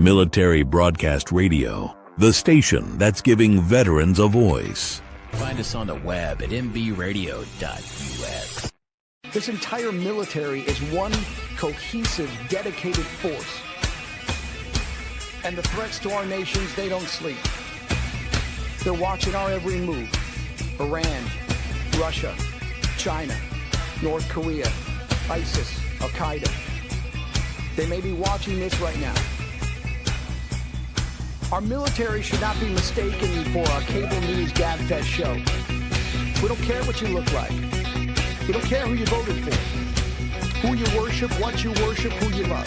Military Broadcast Radio, the station that's giving veterans a voice. Find us on the web at mbradio.us. This entire military is one cohesive, dedicated force. And the threats to our nations, they don't sleep. They're watching our every move. Iran, Russia, China, North Korea, ISIS, Al-Qaeda. They may be watching this right now. Our military should not be mistaken for a cable news gabfest show. We don't care what you look like. We don't care who you voted for, who you worship, what you worship, who you love.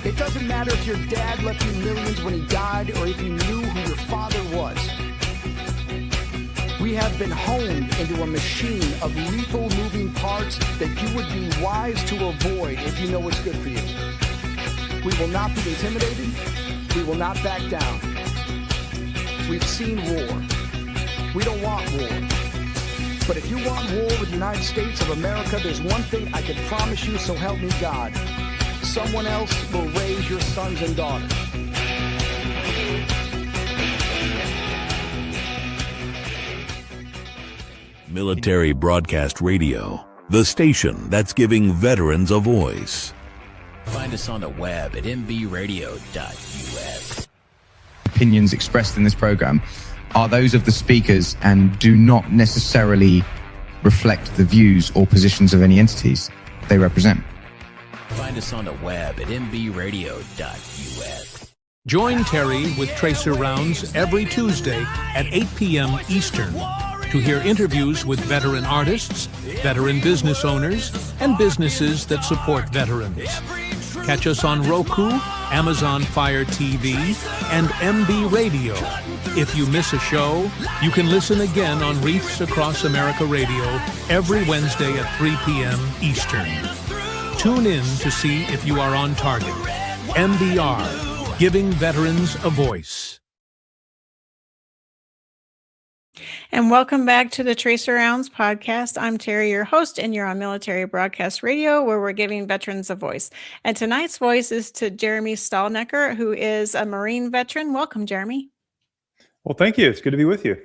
It doesn't matter if your dad left you millions when he died or if you knew who your father was. We have been honed into a machine of lethal moving parts that you would be wise to avoid if you know what's good for you. We will not be intimidated. We will not back down. We've seen war. We don't want war. But if you want war with the United States of America, there's one thing I can promise you, so help me God. Someone else will raise your sons and daughters. Military Broadcast Radio, the station that's giving veterans a voice. Find us on the web at mbradio.us. Opinions expressed in this program are those of the speakers and do not necessarily reflect the views or positions of any entities they represent. Find us on the web at mbradio.us. Join Terry with Tracer Rounds every Tuesday at 8 p.m. Eastern to hear interviews with veteran artists, veteran business owners, and businesses that support veterans. Catch us on Roku, Amazon Fire TV, and MB Radio. If you miss a show, you can listen again on Reefs Across America Radio every Wednesday at 3 p.m. Eastern. Tune in to see if you are on target. MBR, giving veterans a voice. And welcome back to the Tracer Rounds podcast. I'm Terry, your host, and you're on Military Broadcast Radio, where we're giving veterans a voice. And tonight's voice is to Jeremy Stalnecker, who is a Marine veteran. Welcome, Jeremy. Well, thank you. It's good to be with you.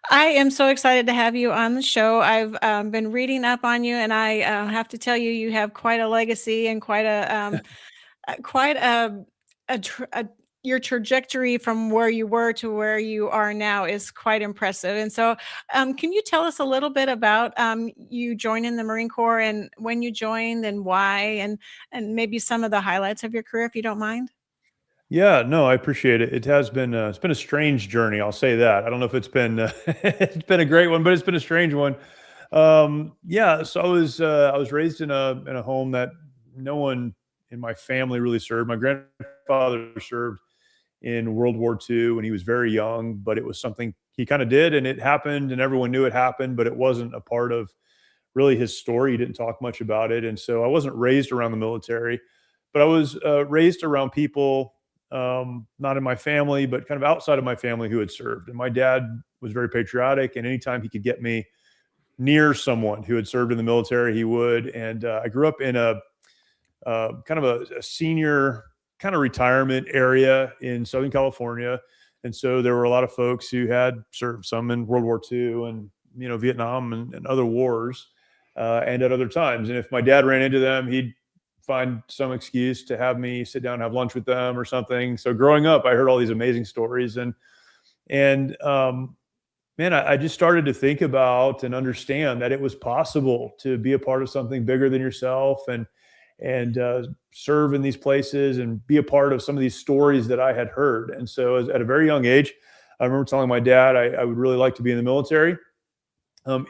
I am so excited to have you on the show. I've been reading up on you, and I have to tell you, you have quite a legacy and quite a your trajectory from where you were to where you are now is quite impressive. And so can you tell us a little bit about you joining the Marine Corps and when you joined and why, and maybe some of the highlights of your career, if you don't mind? Yeah, no, I appreciate it. It has been it's been a strange journey. I'll say that. I don't know if it's been it's been a great one, but it's been a strange one. Yeah, so I was raised in a home that no one in my family really served. My grandfather served in World War II when he was very young, but it was something he kind of did, and it happened, and everyone knew it happened, but it wasn't a part of really his story. He didn't talk much about it. And so I wasn't raised around the military, but I was raised around people, not in my family, but kind of outside of my family who had served. And my dad was very patriotic, and anytime he could get me near someone who had served in the military, he would. And I grew up in a kind of a senior kind of retirement area in Southern California. And so there were a lot of folks who had served, some in World War II and, Vietnam and other wars, and at other times. And if my dad ran into them, he'd find some excuse to have me sit down and have lunch with them or something. So growing up, I heard all these amazing stories, and I just started to think about and understand that it was possible to be a part of something bigger than yourself and serve in these places and be a part of some of these stories that I had heard. And so at a very young age, I remember telling my dad I would really like to be in the military.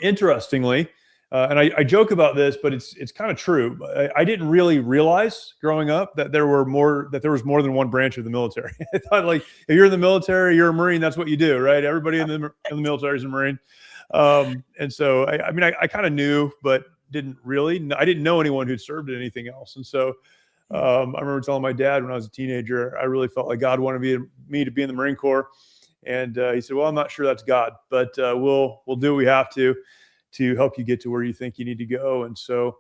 Interestingly, and I joke about this, but it's kind of true. I didn't really realize growing up that there was more than one branch of the military. I thought, like, if you're in the military, you're a Marine. That's what you do, right? Everybody in the military is a Marine. And so I kind of knew, but I didn't know anyone who'd served in anything else. And so I remember telling my dad when I was a teenager, I really felt like God wanted me to be in the Marine Corps. And he said, well, I'm not sure that's God, but we'll do what we have to help you get to where you think you need to go. And so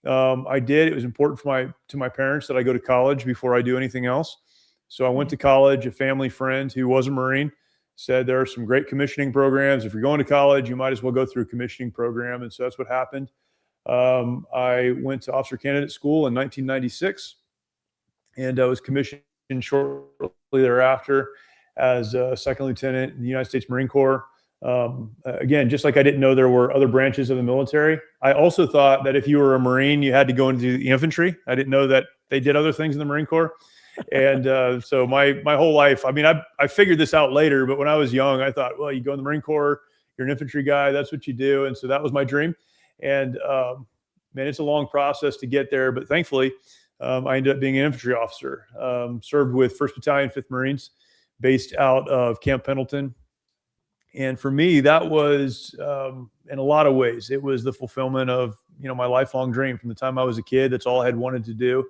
I did. It was important to my parents that I go to college before I do anything else. So I went to college. A family friend who was a Marine said there are some great commissioning programs. If you're going to college, you might as well go through a commissioning program. And so that's what happened. I went to officer candidate school in 1996, and I was commissioned shortly thereafter as a second lieutenant in the United States Marine Corps. Again, just like I didn't know there were other branches of the military, I also thought that if you were a Marine, you had to go into the infantry. I didn't know that they did other things in the Marine Corps. And so my whole life, I mean, I figured this out later, but when I was young, I thought, well, you go in the Marine Corps, you're an infantry guy, that's what you do. And so that was my dream. And man, it's a long process to get there, but thankfully, I ended up being an infantry officer. Served with 1st Battalion, 5th Marines, based out of Camp Pendleton. And for me, that was, in a lot of ways, it was the fulfillment of, my lifelong dream from the time I was a kid. That's all I had wanted to do.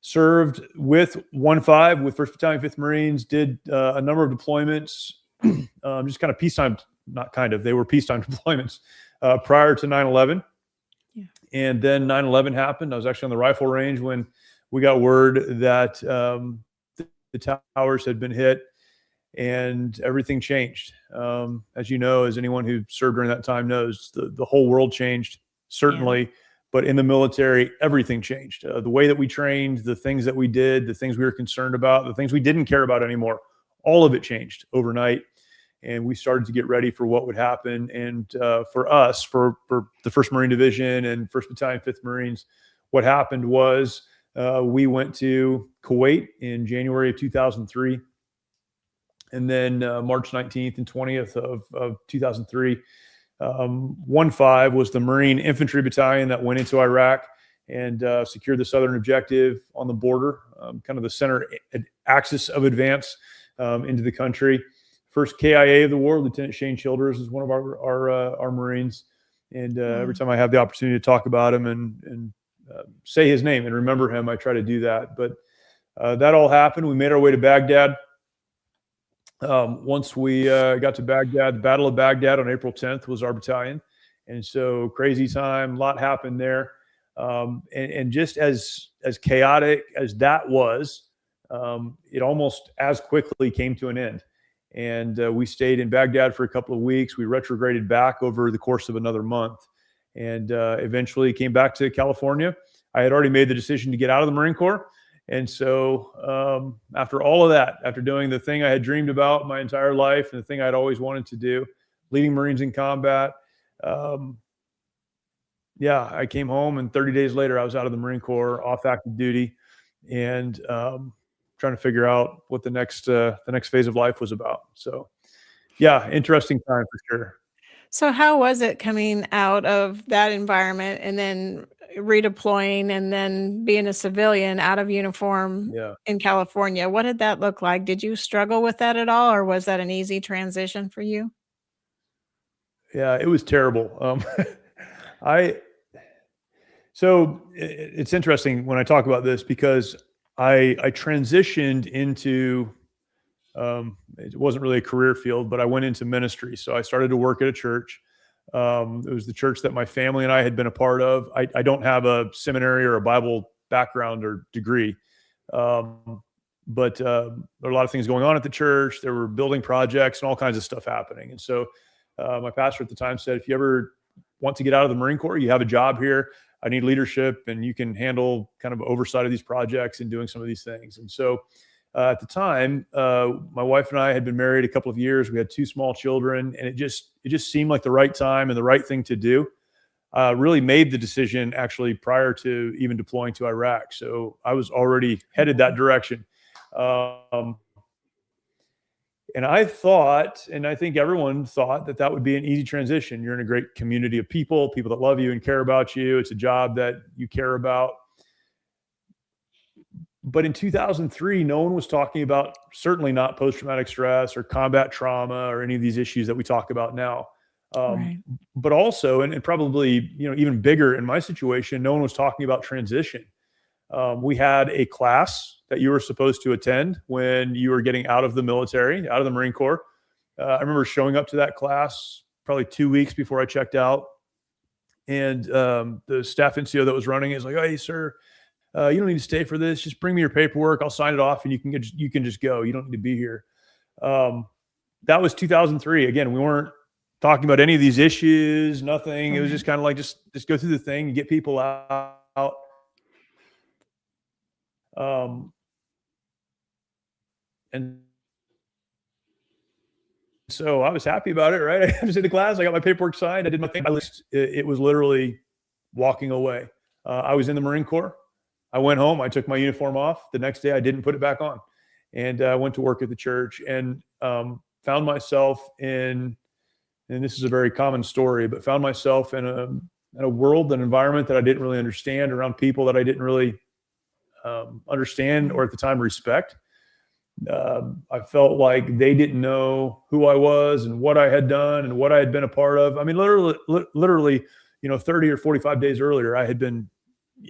Served with 1-5 with 1st Battalion, 5th Marines, did a number of deployments, just kind of peacetime, not kind of, they were peacetime deployments prior to 9/11. Yeah. And then 9/11 happened. I was actually on the rifle range when we got word that the towers had been hit and everything changed. As you know, as anyone who served during that time knows, the whole world changed, certainly. Yeah. But in the military, everything changed. The way that we trained, the things that we did, the things we were concerned about, the things we didn't care about anymore, all of it changed overnight. And we started to get ready for what would happen. And for us, for the 1st Marine Division and 1st Battalion, 5th Marines, what happened was we went to Kuwait in January of 2003. And then March 19th and 20th of 2003, 1-5 was the Marine Infantry Battalion that went into Iraq and secured the southern objective on the border, kind of the center axis of advance into the country. First KIA of the war, Lieutenant Shane Childers, is one of our Marines. And every time I have the opportunity to talk about him and say his name and remember him, I try to do that. But that all happened. We made our way to Baghdad. Once we got to Baghdad, the Battle of Baghdad on April 10th was our battalion. And so crazy time, a lot happened there. And just as chaotic as that was, it almost as quickly came to an end. And we stayed in Baghdad for a couple of weeks. We retrograded back over the course of another month and eventually came back to California. I had already made the decision to get out of the Marine Corps. And so after all of that, after doing the thing I had dreamed about my entire life and the thing I'd always wanted to do, leading Marines in combat, I came home, and 30 days later, I was out of the Marine Corps, off active duty, and trying to figure out what the next phase of life was about. So, yeah, interesting time for sure. So how was it coming out of that environment and then redeploying and then being a civilian out of uniform in California? What did that look like? Did you struggle with that at all, or was that an easy transition for you? Yeah, it was terrible. So it's interesting when I talk about this because I transitioned into, it wasn't really a career field, but I went into ministry. So I started to work at a church. It was the church that my family and I had been a part of. I don't have a seminary or a Bible background or degree, but there were a lot of things going on at the church. There were building projects and all kinds of stuff happening. And so my pastor at the time said, if you ever want to get out of the Marine Corps, you have a job here. I need leadership, and you can handle kind of oversight of these projects and doing some of these things. And so at the time, my wife and I had been married a couple of years. We had 2 small children, and it just seemed like the right time and the right thing to do. Really made the decision actually prior to even deploying to Iraq. So I was already headed that direction. And I thought, and I think everyone thought, that would be an easy transition. You're in a great community of people that love you and care about you. It's a job that you care about. But in 2003, no one was talking about, certainly not post-traumatic stress or combat trauma or any of these issues that we talk about now. Right. But also, and probably, even bigger in my situation, no one was talking about transition. We had a class that you were supposed to attend when you were getting out of the military, out of the Marine Corps. I remember showing up to that class probably 2 weeks before I checked out. And the staff NCO that was running is like, "Hey, sir, You don't need to stay for this. Just bring me your paperwork. I'll sign it off and you can just go. You don't need to be here. That was 2003. Again, we weren't talking about any of these issues, nothing. It was just kind of like, just go through the thing and get people out. And so I was happy about it, right? I was in the class. I got my paperwork signed. I did my thing. It was literally walking away. I was in the Marine Corps. I went home. I took my uniform off. The next day, I didn't put it back on. And I went to work at the church and found myself in, and this is a very common story, but found myself in a world, an environment that I didn't really understand, around people that I didn't really understand or at the time respect. I felt like they didn't know who I was and what I had done and what I had been a part of. I mean, literally, 30 or 45 days earlier, I had been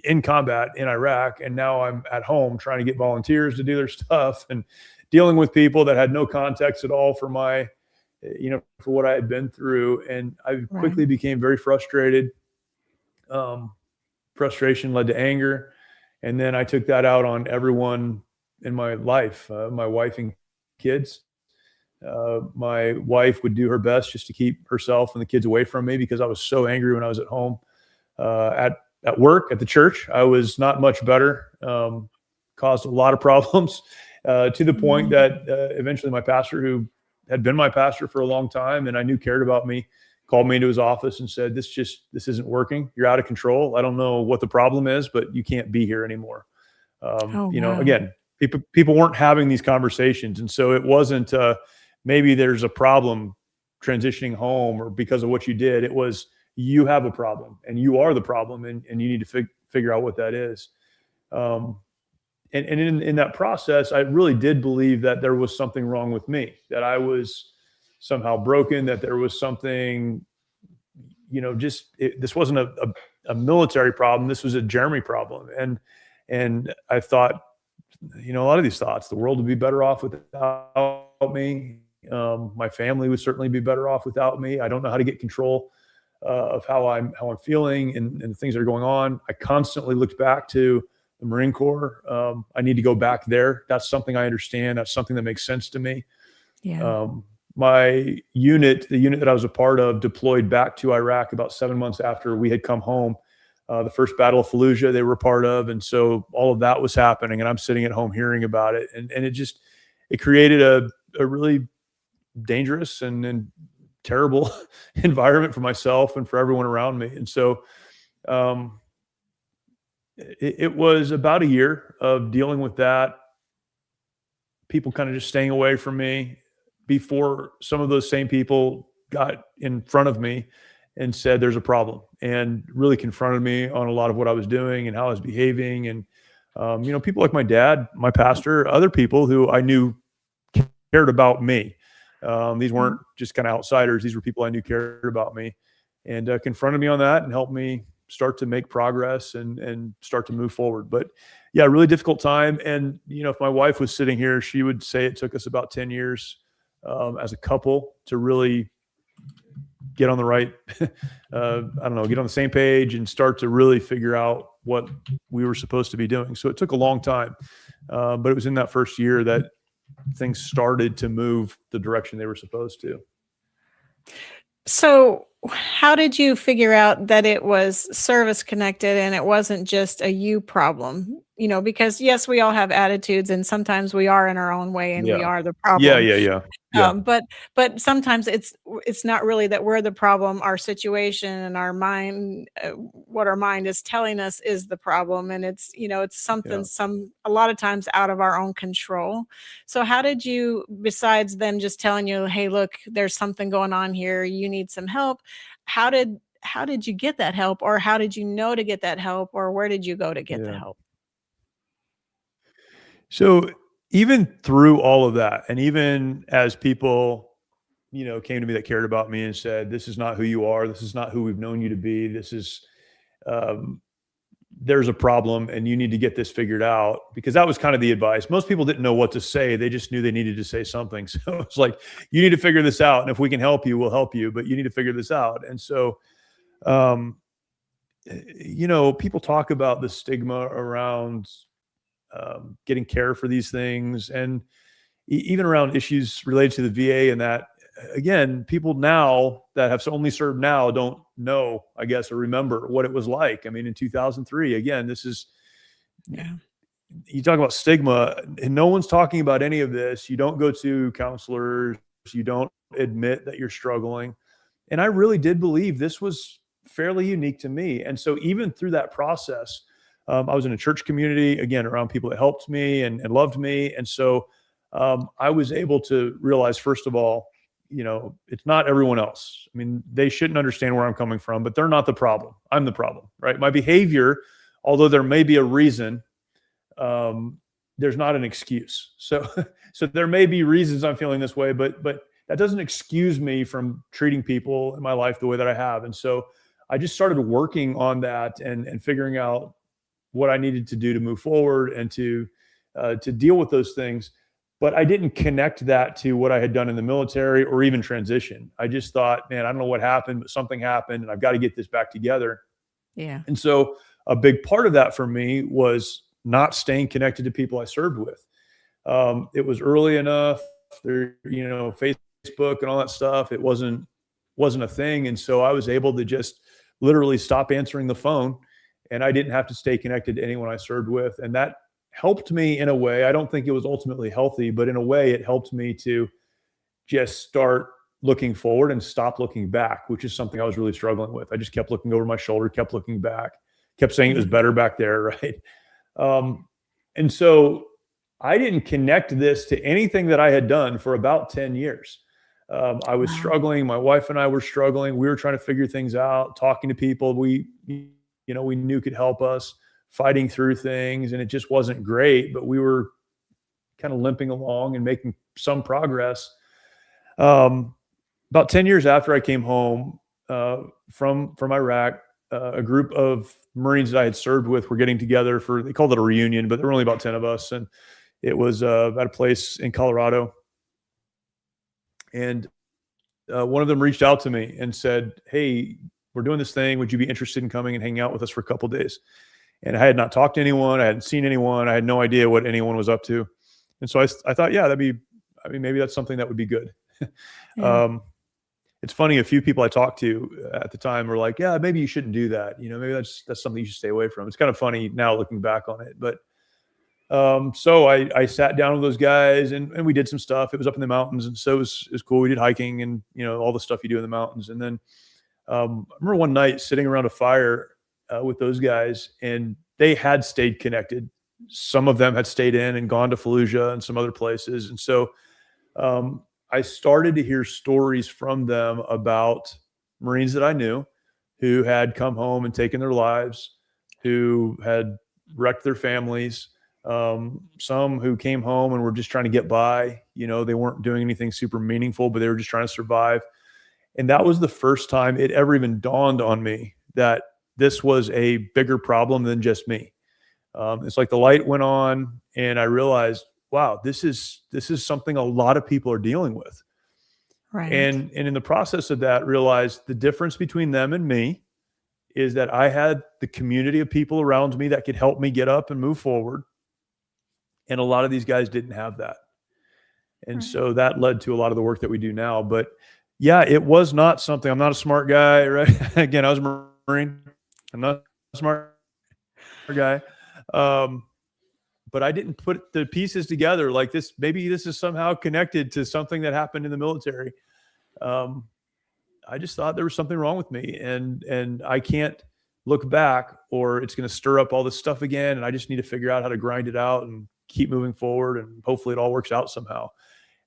in combat in Iraq, and now I'm at home trying to get volunteers to do their stuff and dealing with people that had no context at all for my, for what I had been through. And I quickly became very frustrated. Frustration led to anger. And then I took that out on everyone in my life, my wife and kids. My wife would do her best just to keep herself and the kids away from me because I was so angry when I was at home. At work, at the church, I was not much better, caused a lot of problems to the point that eventually my pastor, who had been my pastor for a long time and I knew cared about me, called me into his office and said, this isn't working. You're out of control. I don't know what the problem is, but you can't be here anymore. Again, people weren't having these conversations. And so it wasn't maybe there's a problem transitioning home or because of what you did. It was, you have a problem and you are the problem and you need to figure out what that is. And in that process, I really did believe that there was something wrong with me, that I was somehow broken, that there was something, this wasn't a military problem. This was a Jeremy problem. And I thought, a lot of these thoughts, the world would be better off without me. My family would certainly be better off without me. I don't know how to get control of how I'm feeling and the things that are going on. I constantly looked back to the Marine Corps. I need to go back there. That's something I understand. That's something that makes sense to me. Yeah. My unit, the unit that I was a part of, deployed back to Iraq about 7 months after we had come home. The first Battle of Fallujah they were part of. And so all of that was happening and I'm sitting at home hearing about it. And it created a really dangerous and terrible environment for myself and for everyone around me. And so it was about a year of dealing with that, people kind of just staying away from me, before some of those same people got in front of me and said, there's a problem, and really confronted me on a lot of what I was doing and how I was behaving. And, people like my dad, my pastor, other people who I knew cared about me. These weren't just kind of outsiders. These were people I knew cared about me, and confronted me on that and helped me start to make progress and start to move forward. But yeah, really difficult time. And, if my wife was sitting here, she would say it took us about 10 years as a couple to really get on the right, get on the same page and start to really figure out what we were supposed to be doing. So it took a long time, but it was in that first year that things started to move the direction they were supposed to. So how did you figure out that it was service connected and it wasn't just a you problem? Because yes, we all have attitudes and sometimes we are in our own way and we are the problem. Yeah. But sometimes it's not really that we're the problem. Our situation and our mind, what our mind is telling us is the problem. And it's something a lot of times out of our own control. So how did you, besides them just telling you, hey, look, there's something going on here, you need some help. How did you get that help, or how did you know to get that help, or where did you go to get the help? So even through all of that, and even as people, came to me that cared about me and said, this is not who you are. This is not who we've known you to be. This is, there's a problem and you need to get this figured out, because that was kind of the advice. Most people didn't know what to say. They just knew they needed to say something. So it's like, you need to figure this out. And if we can help you, we'll help you, but you need to figure this out. And so, people talk about the stigma around getting care for these things, and even around issues related to the VA, and that, again, people now that have only served now don't know, I guess, or remember what it was like. I mean, in 2003, again, this is, you talk about stigma, and no one's talking about any of this. You don't go to counselors, you don't admit that you're struggling. And I really did believe this was fairly unique to me. And so even through that process, I was in a church community, again, around people that helped me and loved me. And so I was able to realize, first of all, it's not everyone else. I mean, they shouldn't understand where I'm coming from, but they're not the problem. I'm the problem, right? My behavior, although there may be a reason, there's not an excuse. So there may be reasons I'm feeling this way, but that doesn't excuse me from treating people in my life the way that I have. And so I just started working on that and figuring out what I needed to do to move forward and to deal with those things. But I didn't connect that to what I had done in the military or even transition. I just thought, man, I don't know what happened, but something happened and I've got to get this back together. Yeah. And so a big part of that for me was not staying connected to people I served with. It was early enough, Facebook and all that stuff. It wasn't a thing. And so I was able to just literally stop answering the phone, and I didn't have to stay connected to anyone I served with. And that helped me in a way. I don't think it was ultimately healthy, but in a way it helped me to just start looking forward and stop looking back, which is something I was really struggling with. I just kept looking over my shoulder, kept looking back, kept saying it was better back there, right? And so I didn't connect this to anything that I had done for about 10 years. I was struggling. My wife and I were struggling. We were trying to figure things out, talking to people we knew could help us, fighting through things, and it just wasn't great, but we were kind of limping along and making some progress. About 10 years after I came home from Iraq, a group of Marines that I had served with were getting together they called it a reunion, but there were only about 10 of us. And it was at a place in Colorado. And one of them reached out to me and said, "Hey, we're doing this thing. Would you be interested in coming and hanging out with us for a couple of days?" And I had not talked to anyone. I hadn't seen anyone. I had no idea what anyone was up to. And so I thought, yeah, maybe that's something that would be good. Yeah. It's funny, a few people I talked to at the time were like, yeah, maybe you shouldn't do that. Maybe that's something you should stay away from. It's kind of funny now looking back on it. But so I sat down with those guys and we did some stuff. It was up in the mountains. And so it was cool. We did hiking and, all the stuff you do in the mountains. And then I remember one night sitting around a fire with those guys, and they had stayed connected. Some of them had stayed in and gone to Fallujah and some other places. And so I started to hear stories from them about Marines that I knew who had come home and taken their lives, who had wrecked their families, some who came home and were just trying to get by. They weren't doing anything super meaningful, but they were just trying to survive. And that was the first time it ever even dawned on me that this was a bigger problem than just me. It's like the light went on and I realized, wow, this is something a lot of people are dealing with. Right. And in the process of that, realized the difference between them and me is that I had the community of people around me that could help me get up and move forward. And a lot of these guys didn't have that. And so that led to a lot of the work that we do now. But yeah, it was not something, I'm not a smart guy, right? Again, I was a Marine. I'm not a smart guy. But I didn't put the pieces together like this. Maybe this is somehow connected to something that happened in the military. I just thought there was something wrong with me, and I can't look back or it's going to stir up all this stuff again. And I just need to figure out how to grind it out and keep moving forward. And hopefully it all works out somehow.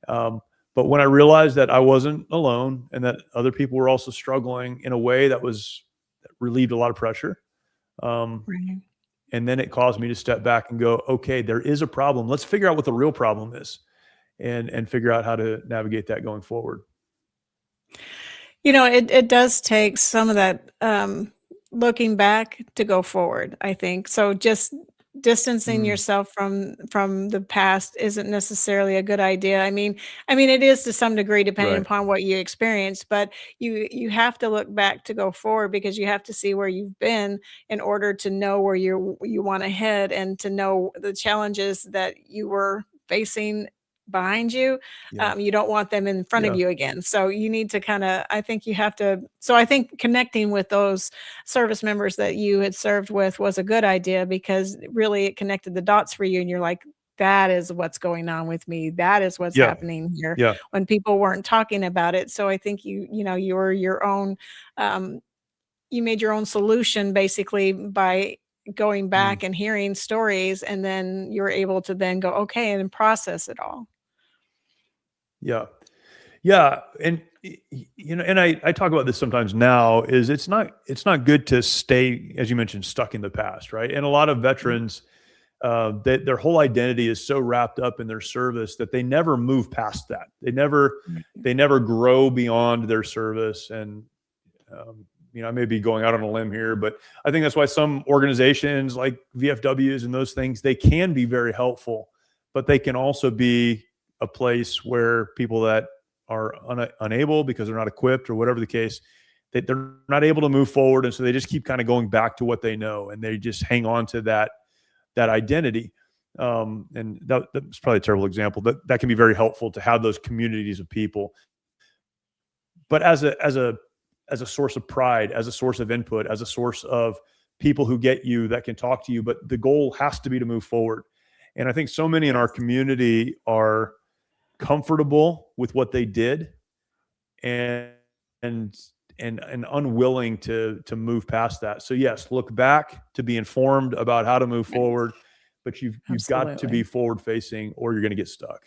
But when I realized that I wasn't alone and that other people were also struggling in a way that relieved a lot of pressure. Right. And then it caused me to step back and go, okay, there is a problem. Let's figure out what the real problem is and figure out how to navigate that going forward. It does take some of that looking back to go forward, I think. So just distancing Mm, yourself from the past isn't necessarily a good idea. I mean it is to some degree depending right. upon what you experience, but you have to look back to go forward because you have to see where you've been in order to know where you want to head and to know the challenges that you were facing behind you. Yeah. You don't want them in front of Yeah. you again. So you need to kind of, I think you have to, so I think connecting with those service members that you had served with was a good idea because really it connected the dots for you. And you're like, that is what's going on with me. That is what's Yeah. happening here Yeah. when people weren't talking about it. So I think you were your own, um, you made your own solution basically by going Mm, back and hearing stories. And then you were able to then go, okay, and process it all. yeah. Yeah. And, and I talk about this sometimes now is it's not good to stay, as you mentioned, stuck in the past. Right. And a lot of veterans, that their whole identity is so wrapped up in their service that they never move past that. Right. They never grow beyond their service. And, I may be going out on a limb here, but I think that's why some organizations like VFWs and those things, they can be very helpful, but they can also be a place where people that are unable because they're not equipped or whatever the case, they're not able to move forward. And so they just keep kind of going back to what they know and they just hang on to that identity. And that's probably a terrible example, but that can be very helpful to have those communities of people. But as a source of pride, as a source of input, as a source of people who get you that can talk to you, but the goal has to be to move forward. And I think so many in our Yes. community are comfortable with what they did and and and unwilling to move past that. So yes, look back to be informed about how to move Right. forward, but you've got to be Absolutely. forward facing or you're going to get stuck.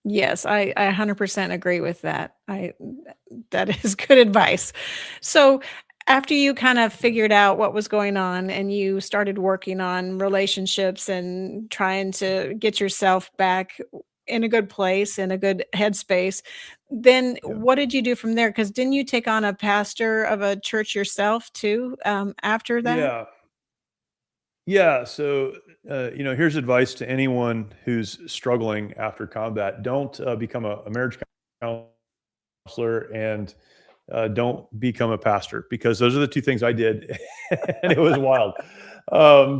Yes, I 100% agree with that. That is good advice. So, after you kind of figured out what was going on and you started working on relationships and trying to get yourself back in a good place, in a good headspace, then Yeah. what did you do from there? Because didn't you take on a pastor of a church yourself too, after that? Yeah. Yeah. So, here's advice to anyone who's struggling after combat. Don't become a marriage counselor and don't become a pastor because those are the two things I did. And it was wild.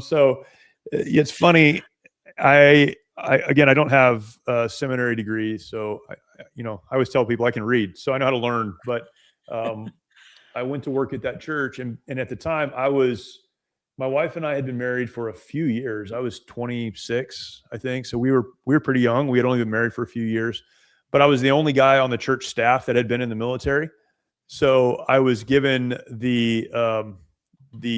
So it's funny. Again, I don't have a seminary degree. So, I always tell people I can read, so I know how to learn. But um, I went to work at that church. And at the time, my wife and I had been married for a few years. I was 26, I think. So we were pretty young. We had only been married for a few years, but I was the only guy on the church staff that had been in the military. So I was given the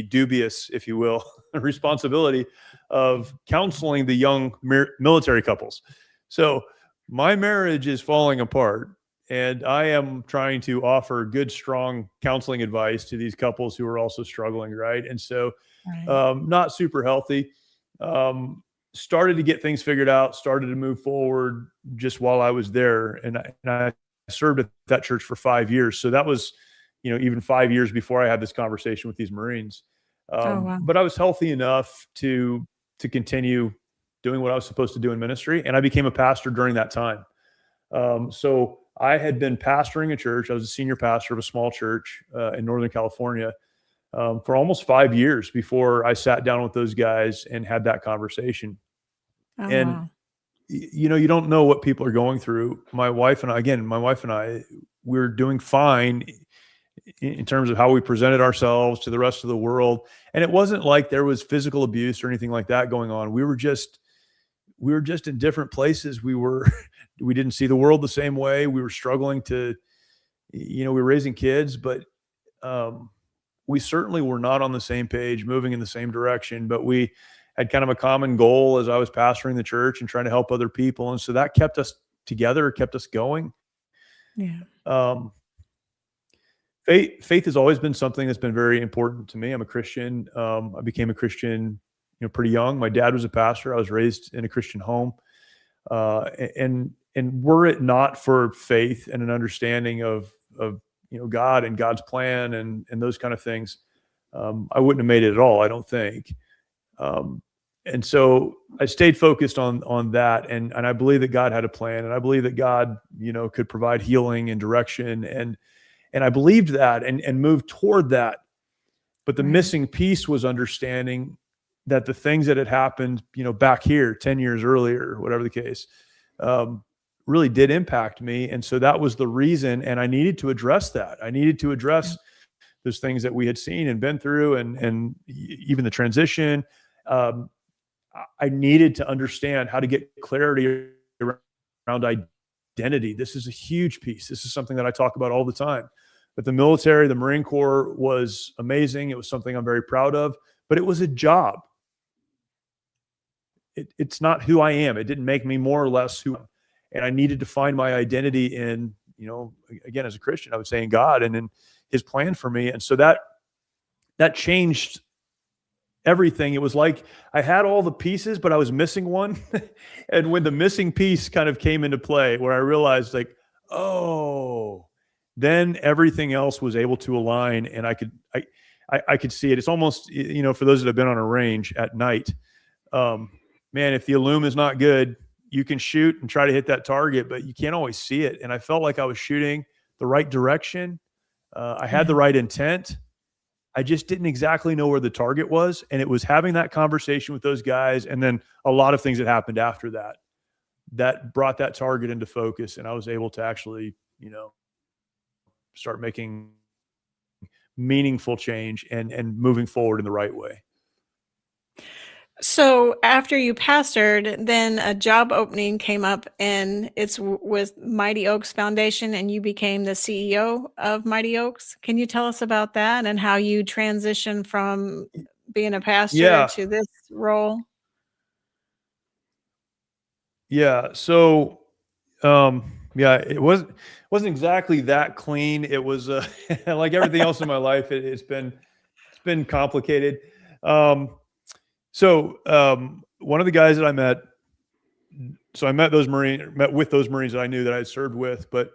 dubious, if you will, responsibility of counseling the young military couples. So my marriage is falling apart, and I am trying to offer good, strong counseling advice to these couples who are also struggling, right? And so, Right. not super healthy. Started to get things figured out, started to move forward just while I was there. And I served at that church for 5 years. So that was, even 5 years before I had this conversation with these Marines. Oh, wow. But I was healthy enough to continue doing what I was supposed to do in ministry. And I became a pastor during that time. So I had been pastoring a church. I was a senior pastor of a small church in Northern California for almost 5 years before I sat down with those guys and had that conversation. Oh, And wow. you don't know what people are going through. My wife and I, we're doing fine in terms of how we presented ourselves to the rest of the world. And it wasn't like there was physical abuse or anything like that going on. We were just in different places. We didn't see the world the same way. We were struggling to, we were raising kids, but we certainly were not on the same page, moving in the same direction, but we had kind of a common goal as I was pastoring the church and trying to help other people. And so that kept us together, kept us going. Yeah. Um, faith has always been something that's been very important to me. I'm a Christian. I became a Christian, pretty young. My dad was a pastor. I was raised in a Christian home. And were it not for faith and an understanding of God and God's plan and those kind of things, I wouldn't have made it at all, I don't think. Um, and so I stayed focused on that, and I believe that God had a plan, and I believe that God, could provide healing and direction, and I believed that and moved toward that. But the Right. missing piece was understanding that the things that had happened, back here 10 years earlier, whatever the case, really did impact me. And so that was the reason. And I needed to address that. I needed to address those things that we had seen and been through, and even the transition. I needed to understand how to get clarity around identity. This is a huge piece. This is something that I talk about all the time. But the military, the Marine Corps was amazing. It was something I'm very proud of, but it was a job. It's not who I am. It didn't make me more or less who I am. And I needed to find my identity in, again, as a Christian, I would say in God and in his plan for me. And so that changed everything. It was like I had all the pieces, but I was missing one. And when the missing piece kind of came into play, where I realized then everything else was able to align, and I could see it. It's almost, for those that have been on a range at night, man, if the illum is not good, you can shoot and try to hit that target, but you can't always see it. And I felt like I was shooting the right direction. I had the right intent. I just didn't exactly know where the target was. And it was having that conversation with those guys, and then a lot of things that happened after that brought that target into focus. And I was able to actually, start making meaningful change and moving forward in the right way. So after you pastored, then a job opening came up, and it's with Mighty Oaks Foundation, and you became the CEO of Mighty Oaks. Can you tell us about that and how you transitioned from being a pastor to this role? Yeah. So, it wasn't exactly that clean. It was like everything else in my life. It's been complicated. So one of the guys that I met, I met with those Marines that I knew that I had served with, but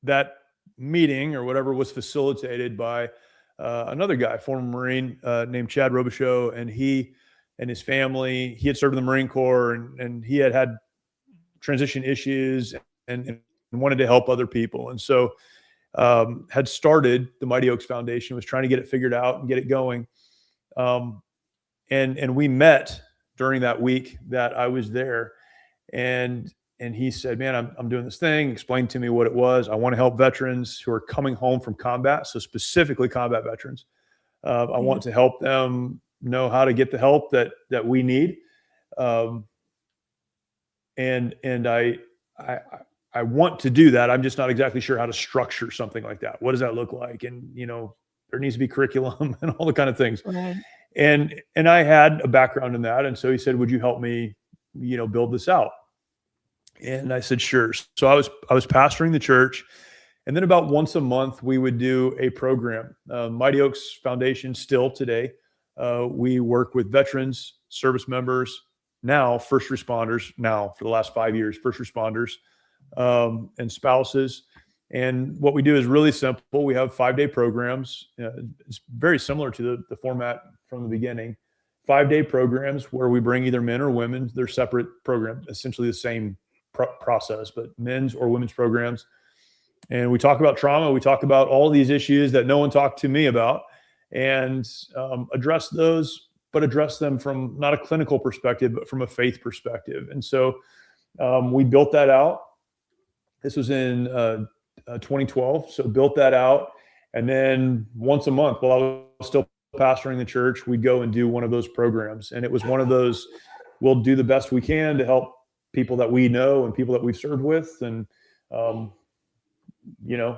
that meeting or whatever was facilitated by another guy, former Marine named Chad Robichaud, and he and his family, he had served in the Marine Corps, and he had transition issues and wanted to help other people. And so had started the Mighty Oaks Foundation, was trying to get it figured out and get it going. And we met during that week that I was there, and he said, man, I'm doing this thing, explained to me what it was. I want to help veterans who are coming home from combat. So specifically combat veterans. I want to help them know how to get the help that we need. And I want to do that. I'm just not exactly sure how to structure something like that. What does that look like? And, there needs to be curriculum and all the kind of things. Right. And I had a background in that. And so he said, would you help me, build this out? And I said, sure. So I was pastoring the church. And then about once a month, we would do a program. Mighty Oaks Foundation, still today, we work with veterans, service members, now first responders, now for the last 5 years, first responders, and spouses. And what we do is really simple. We have 5-day programs. It's very similar to the format from the beginning. 5-day programs where we bring either men or women. They're separate programs, essentially the same process, but men's or women's programs. And we talk about trauma. We talk about all these issues that no one talked to me about, and address those, but address them from not a clinical perspective, but from a faith perspective. And so we built that out. This was in 2012. So built that out. And then once a month, while I was still pastoring the church, we'd go and do one of those programs. And it was one of those, we'll do the best we can to help people that we know and people that we've served with. And,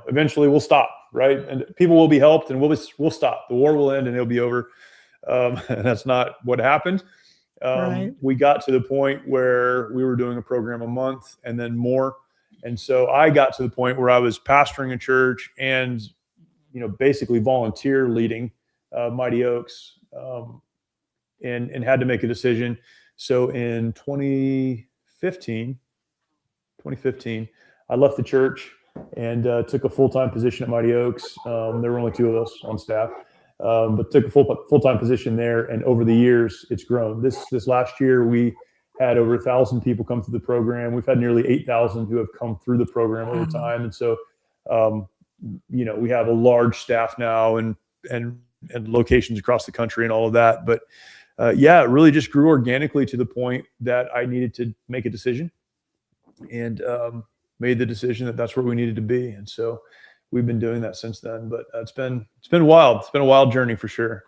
eventually we'll stop, right? And people will be helped, and we'll stop. The war will end and it'll be over. And that's not what happened. Right. We got to the point where we were doing a program a month and then more. And so I got to the point where I was pastoring a church and, basically volunteer leading Mighty Oaks, and had to make a decision. So in 2015, I left the church and took a full-time position at Mighty Oaks. There were only 2 of us on staff. but took a full-time position there. And over the years, it's grown. This last year, we had over 1,000 people come through the program. We've had nearly 8,000 who have come through the program over time. And so, we have a large staff now and locations across the country and all of that. But it really just grew organically to the point that I needed to make a decision, and made the decision that that's where we needed to be. And so we've been doing that since then. But it's been wild. It's been a wild journey for sure.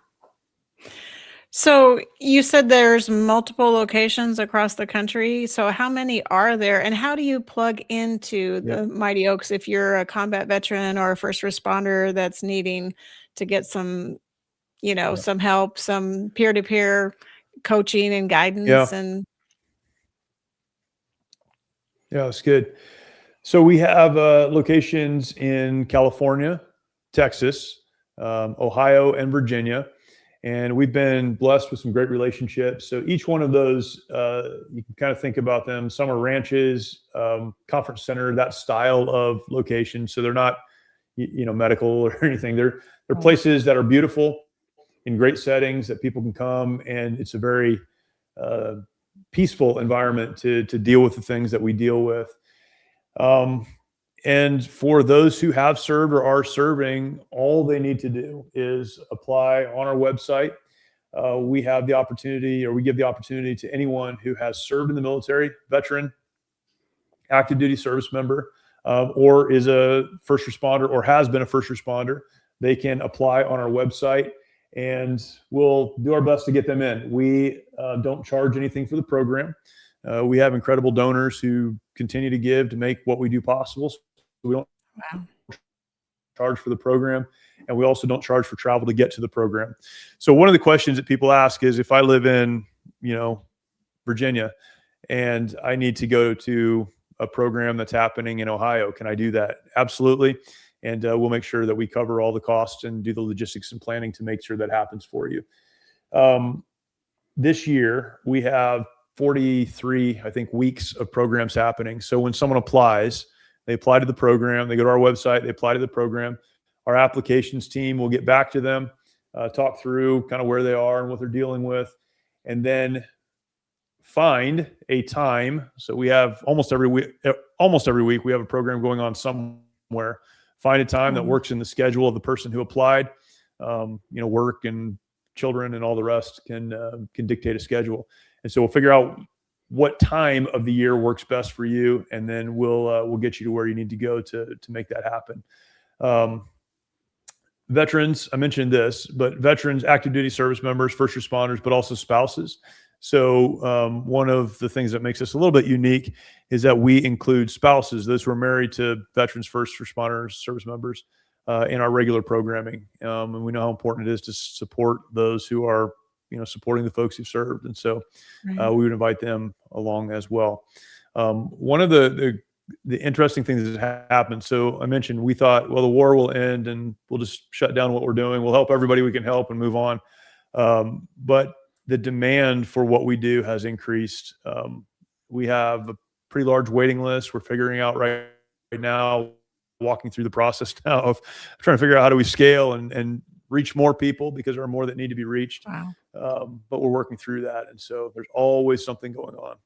So you said there's multiple locations across the country. So how many are there, and how do you plug into the Mighty Oaks if you're a combat veteran or a first responder that's needing to get some, some help, some peer-to-peer coaching and guidance? And it's good. So we have locations in California, Texas, Ohio, and Virginia. And we've been blessed with some great relationships. So each one of those, you can kind of think about them. Some are ranches, conference center, that style of location. So they're not, medical or anything. They're places that are beautiful in great settings that people can come, and it's a very peaceful environment to deal with the things that we deal with. And for those who have served or are serving, all they need to do is apply on our website. We have the opportunity, or we give the opportunity to anyone who has served in the military, veteran, active duty service member, or is a first responder or has been a first responder. They can apply on our website, and we'll do our best to get them in. We don't charge anything for the program. We have incredible donors who continue to give to make what we do possible. So we don't charge for the program, and we also don't charge for travel to get to the program. So one of the questions that people ask is, if I live in, Virginia, and I need to go to a program that's happening in Ohio, can I do that? Absolutely. And we'll make sure that we cover all the costs and do the logistics and planning to make sure that happens for you. This year, we have 43, I think, weeks of programs happening. So when someone applies, they apply to the program, they go to our website, they apply to the program. Our applications team will get back to them, talk through kind of where they are and what they're dealing with, and then find a time. So we have almost every week we have a program going on somewhere. Find a time that works in the schedule of the person who applied. Work and children and all the rest can dictate a schedule. And so we'll figure out what time of the year works best for you, and then we'll get you to where you need to go to make that happen. Veterans, I mentioned this, but veterans, active duty service members, first responders, but also spouses. So one of the things that makes us a little bit unique is that we include spouses, those who are married to veterans, first responders, service members, in our regular programming. And we know how important it is to support those who are, supporting the folks who served. And so we would invite them along as well. One of the interesting things that happened. So I mentioned, we thought, well, the war will end and we'll just shut down what we're doing. We'll help everybody we can help and move on. But the demand for what we do has increased. We have a pretty large waiting list. We're figuring out right now, walking through the process now of trying to figure out how do we scale and reach more people, because there are more that need to be reached. Wow. But we're working through that. And so there's always something going on.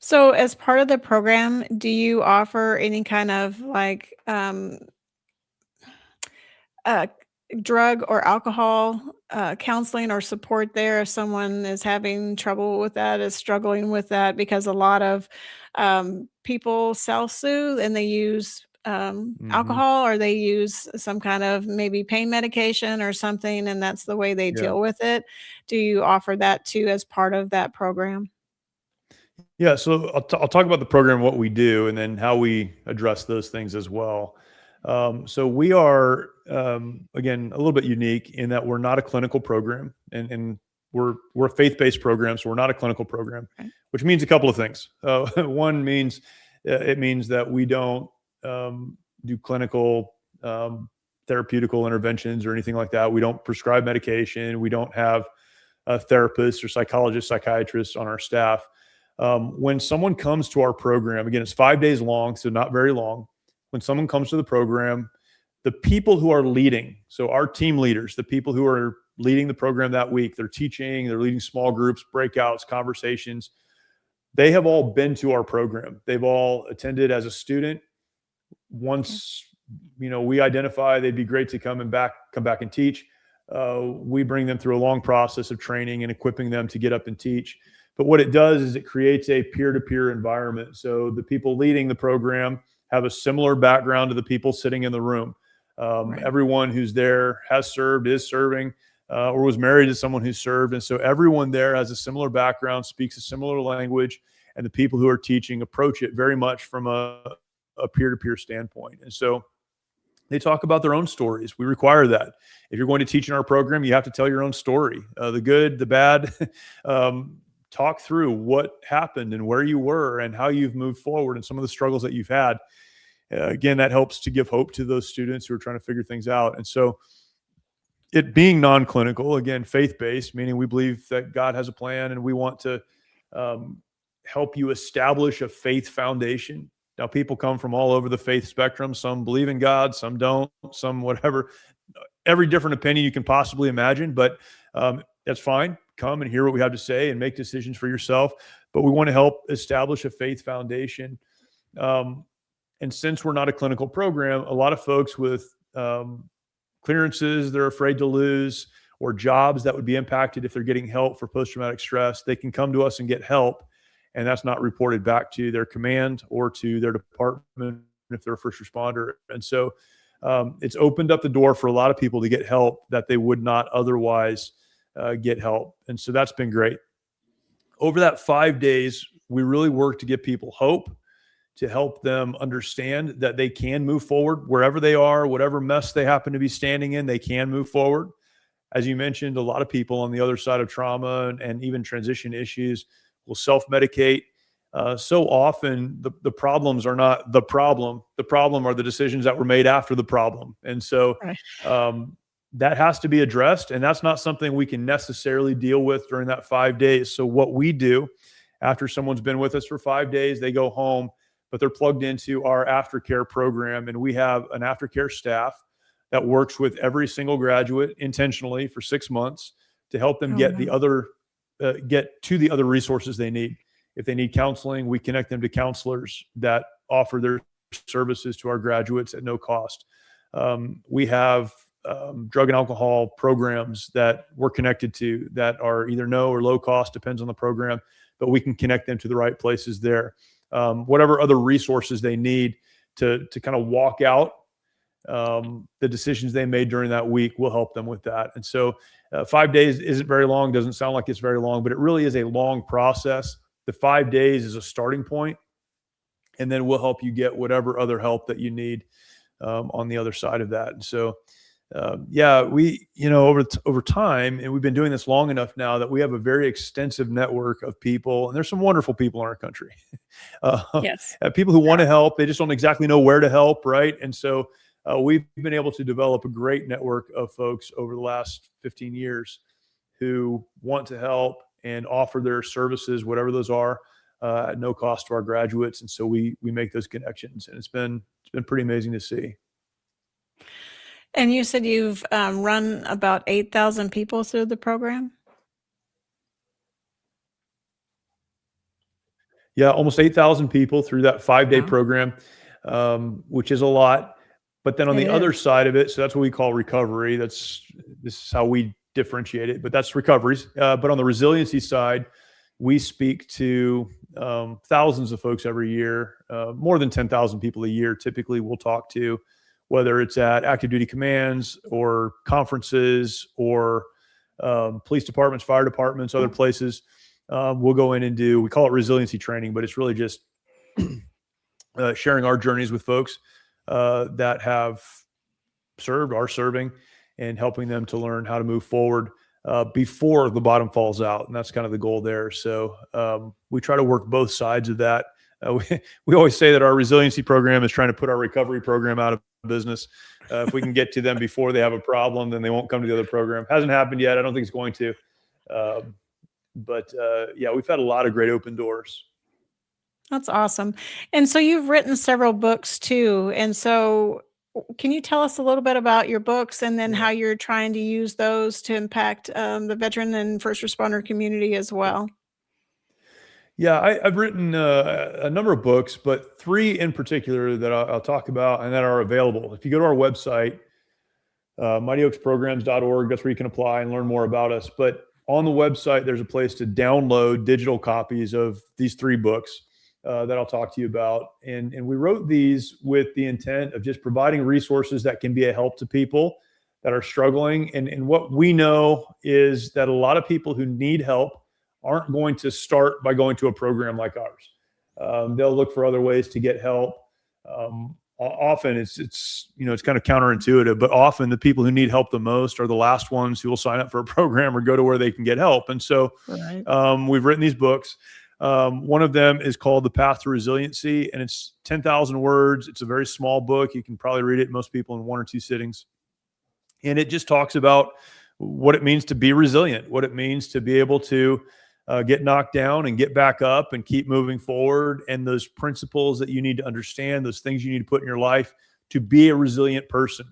So as part of the program, do you offer any kind of drug or alcohol counseling or support there if someone is having trouble with that, is struggling with that? Because a lot of people self-soothe and they use alcohol, or they use some kind of maybe pain medication or something, and that's the way they deal with it. Do you offer that too as part of that program? Yeah, so I'll talk about the program, what we do, and then how we address those things as well. So we are, again, a little bit unique in that we're not a clinical program, and we're a faith-based program, so we're not a clinical program, which means a couple of things. One means it means that we don't do clinical therapeutical interventions or anything like that. We don't prescribe medication. We don't have therapists or psychologists, psychiatrists on our staff. When someone comes to our program, again, it's 5 days long, so not very long. When someone comes to the program, the people who are leading, so our team leaders, the people who are leading the program that week, they're teaching, they're leading small groups, breakouts, conversations. They have all been to our program. They've all attended as a student. Once, we identify they'd be great to come back and teach. We bring them through a long process of training and equipping them to get up and teach. But what it does is it creates a peer-to-peer environment. So the people leading the program have a similar background to the people sitting in the room. Everyone who's there has served, is serving, or was married to someone who served. And so everyone there has a similar background, speaks a similar language, and the people who are teaching approach it very much from a peer-to-peer standpoint. And so they talk about their own stories. We require that. If you're going to teach in our program, you have to tell your own story, the good, the bad. Talk through what happened and where you were and how you've moved forward and some of the struggles that you've had. Again, that helps to give hope to those students who are trying to figure things out. And so it being non-clinical, again, faith-based, meaning we believe that God has a plan and we want to help you establish a faith foundation. Now, people come from all over the faith spectrum. Some believe in God, some don't, some whatever. Every different opinion you can possibly imagine, but that's fine. Come and hear what we have to say and make decisions for yourself. But we want to help establish a faith foundation. And since we're not a clinical program, a lot of folks with clearances they're afraid to lose, or jobs that would be impacted if they're getting help for post-traumatic stress, they can come to us and get help. And that's not reported back to their command or to their department if they're a first responder. And so it's opened up the door for a lot of people to get help that they would not otherwise get help. And so that's been great. Over that 5 days, we really work to give people hope, to help them understand that they can move forward wherever they are, whatever mess they happen to be standing in, they can move forward. As you mentioned, a lot of people on the other side of trauma and even transition issues will self-medicate. So often the problems are not the problem. The problem are the decisions that were made after the problem. And so that has to be addressed. And that's not something we can necessarily deal with during that 5 days. So what we do after someone's been with us for 5 days, they go home, but they're plugged into our aftercare program. And we have an aftercare staff that works with every single graduate intentionally for 6 months to help them get to the other resources they need. If they need counseling, we connect them to counselors that offer their services to our graduates at no cost. We have drug and alcohol programs that we're connected to that are either no or low cost, depends on the program, but we can connect them to the right places there. Whatever other resources they need to kind of walk out the decisions they made during that week, we'll help them with that. And so 5 days isn't very long, doesn't sound like it's very long, but it really is a long process. The 5 days is a starting point, and then we'll help you get whatever other help that you need on the other side of that. And so, we, over time, and we've been doing this long enough now that we have a very extensive network of people, and there's some wonderful people in our country. Yes. People who want to help, they just don't exactly know where to help, right? And so we've been able to develop a great network of folks over the last 15 years who want to help and offer their services, whatever those are, at no cost to our graduates. And so we make those connections, and it's been pretty amazing to see. And you said you've run about 8,000 people through the program? Yeah, almost 8,000 people through that 5-day program, which is a lot. But then on the other side of it, so that's what we call recovery. This is how we differentiate it, but that's recoveries. But on the resiliency side, we speak to thousands of folks every year, more than 10,000 people a year. Typically, we'll talk to, whether it's at active duty commands or conferences or police departments, fire departments, other places. We'll go in and we call it resiliency training, but it's really just sharing our journeys with folks that have served, are serving, and helping them to learn how to move forward before the bottom falls out. And that's kind of the goal there. So we try to work both sides of that. We always say that our resiliency program is trying to put our recovery program out of business. If we can get to them before they have a problem, then they won't come to the other program. Hasn't happened yet. I don't think it's going to. But we've had a lot of great open doors. That's awesome. And so you've written several books too. And so Can you tell us a little bit about your books and then Yeah. how you're trying to use those to impact the veteran and first responder community as well? Yeah, I've written a number of books, but three in particular that I'll talk about and that are available. If you go to our website, mightyoaksprograms.org, that's where you can apply and learn more about us. But on the website, there's a place to download digital copies of these three books that I'll talk to you about. And we wrote these with the intent of just providing resources that can be a help to people that are struggling. And what we know is that a lot of people who need help aren't going to start by going to a program like ours. They'll look for other ways to get help. Often it's kind of counterintuitive, but often the people who need help the most are the last ones who will sign up for a program or go to where they can get help. And so we've written these books. One of them is called The Path to Resiliency, and it's 10,000 words. It's a very small book. You can probably read it, most people, in one or two sittings. And it just talks about what it means to be resilient, what it means to be able to get knocked down and get back up and keep moving forward, and those principles that you need to understand, those things you need to put in your life to be a resilient person.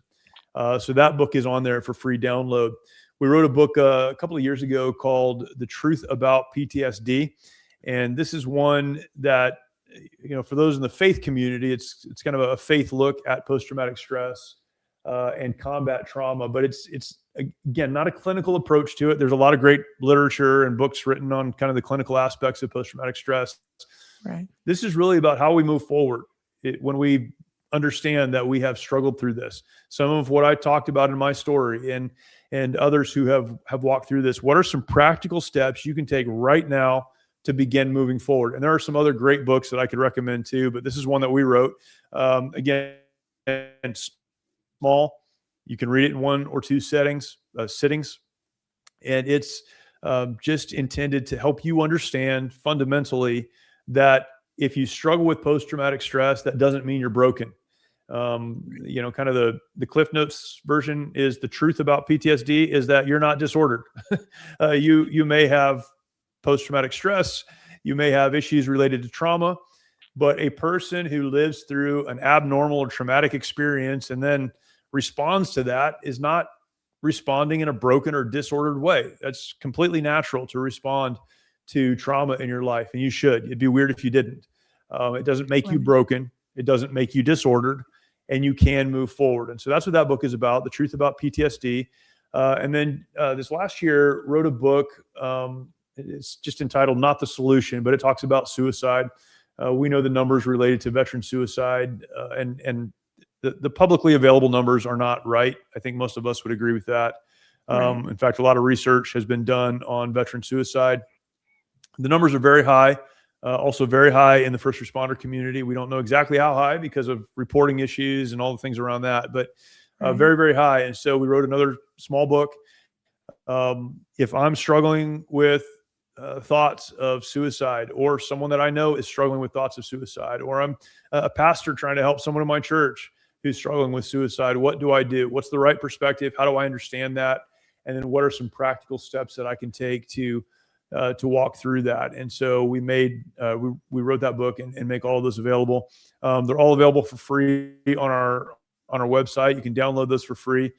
So that book is on there for free download. We wrote a book a couple of years ago called The Truth About PTSD. And this is one that, for those in the faith community, it's kind of a faith look at post-traumatic stress and combat trauma, but it's again, not a clinical approach to it. There's a lot of great literature and books written on kind of the clinical aspects of post-traumatic stress. Right. This is really about how we move forward when we understand that we have struggled through this. Some of what I talked about in my story and others who have walked through this. What are some practical steps you can take right now to begin moving forward? And there are some other great books that I could recommend too, but this is one that we wrote. Again, small. You can read it in one or two sittings, and it's just intended to help you understand fundamentally that if you struggle with post-traumatic stress, that doesn't mean you're broken. Kind of the Cliff Notes version is the truth about PTSD is that you're not disordered. You may have post-traumatic stress, you may have issues related to trauma, but a person who lives through an abnormal or traumatic experience and then responds to that is not responding in a broken or disordered way. That's completely natural to respond to trauma in your life, and you should. It'd be weird if you didn't. It doesn't make you broken. It doesn't make you disordered, and you can move forward. And so that's what that book is about, The Truth About PTSD. And then this last year, wrote a book. It's just entitled Not the Solution, but it talks about suicide. We know the numbers related to veteran suicide, and the publicly available numbers are not right. I think most of us would agree with that. In fact, a lot of research has been done on veteran suicide. The numbers are very high, also very high in the first responder community. We don't know exactly how high because of reporting issues and all the things around that, but very, very high. And so we wrote another small book. If I'm struggling with thoughts of suicide, or someone that I know is struggling with thoughts of suicide, or I'm a pastor trying to help someone in my church who's struggling with suicide, what do I do? What's the right perspective? How do I understand that? And then what are some practical steps that I can take to walk through that? And so we wrote that book and make all of those available. They're all available for free on our website. You can download those for free.